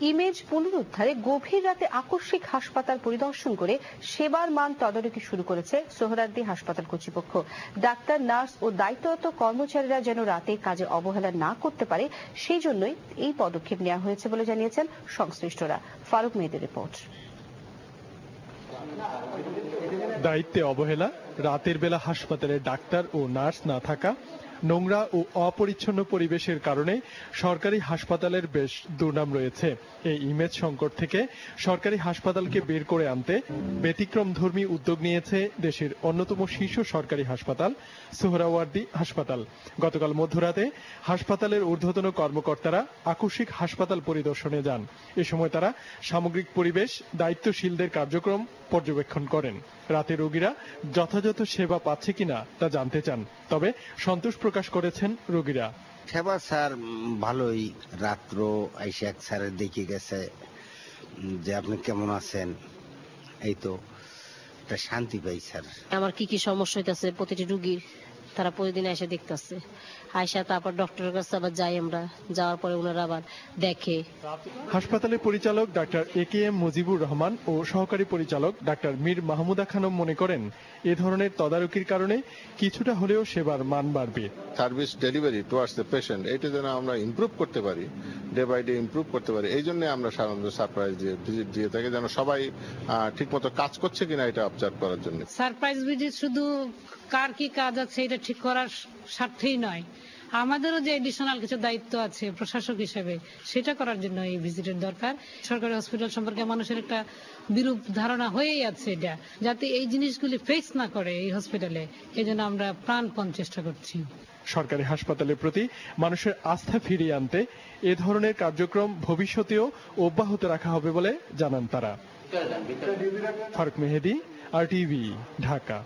Image পুনরুদ্ধারে গভীর রাতে আকস্মিক হাসপাতাল পরিদর্শন করে সেবার মান তদারকি শুরু করেছে সোহরাওয়ার্দী হাসপাতাল কর্তৃপক্ষ। ডাক্তার, নার্স ও দায়িত্বরত কর্মচারীরা যেন রাতে কাজে অবহেলা না করতে পারে, সেই জন্যই এই পদক্ষেপ নেওয়া হয়েছে বলে জানিয়েছেন সংশ্লিষ্টরা। ফারুক মেহেদির রিপোর্ট। দায়িত্বে অবহেলা, রাতের বেলা হাসপাতালে ডাক্তার ও নার্স না থাকা, নোংরা ও অপরিচ্ছন্ন পরিবেশের কারণে সরকারি হাসপাতালের বেশ দুর্নাম রয়েছে। এই ইমেজ সংকট থেকে সরকারি হাসপাতালকে বের করে আনতে ব্যতিক্রমধর্মী উদ্যোগ নিয়েছে দেশের অন্যতম শীর্ষ সরকারি হাসপাতাল সোহরাওয়ার্দী হাসপাতাল। গতকাল মধ্যরাতে হাসপাতালের ঊর্ধ্বতন কর্মকর্তারা আকস্মিক হাসপাতাল পরিদর্শনে যান। এ সময় তারা সামগ্রিক পরিবেশ, দায়িত্বশীলদের কার্যক্রম পর্যবেক্ষণ করেন। রাতে রোগীরা যথাযথ সেবা পাচ্ছে কিনা তা জানতে চান, তবে সন্তোষ প্রকাশ করেছেন রোগীরা। সেবা স্যার ভালোই, রাত্র আইসা এক স্যারে দেখে গেছে যে আপনি কেমন আছেন, এই তো শান্তি পাই স্যার। আমার কি সমস্যা হইতেছে প্রতিটি রোগীর তারা প্রতিদিন এসে দেখতেছে, আয়সা তারপর ডক্টরের কাছে আবার যাই, আমরা যাওয়ার পরে ওনারা আবার দেখে। হাসপাতালের পরিচালক ডাক্তার AKM মুজিবুর রহমান ও সহকারী পরিচালক ডাক্তার মীর মাহমুদা খানম মনে করেন, এ ধরনের তদারকির কারণে কিছুটা হলেও সেবার মান বাড়বে। Service delivery towards the patient, এটা যেন আমরা ইমপ্রুভ করতে পারি, ডে বাই ডে ইমপ্রুভ করতে পারি। এই জন্য আমরা সাধারণত সারপ্রাইজ ভিজিট দিয়ে থাকি, যেন সবাই ঠিকমতো কাজ করছে কিনা এটা অবজার্ভ করার জন্য। সারপ্রাইজ ভিজিট শুধু কার কি কাজ আছে এটা ঠিক করার স্বার্থেই নয়, আমাদেরও যে এডিশনাল কিছু দায়িত্ব আছে প্রশাসক হিসেবে, সেটা করার জন্য এই ভিজিটের দরকার। সরকারি হসপিটাল সম্পর্কে মানুষের একটা বিরূপ ধারণা হয়েই আছে, এটা যাতে এই জিনিসগুলি ফেস না করে এই হসপিটালে, এই জন্য আমরা প্রাণপণ চেষ্টা করছি। সরকারি হাসপাতালের প্রতি মানুষের আস্থা ফিরিয়ে আনতে এ ধরনের কার্যক্রম ভবিষ্যতেও অব্যাহত রাখা হবে বলে জানান তারা। ফারুক মেহেদি, RTV, ঢাকা।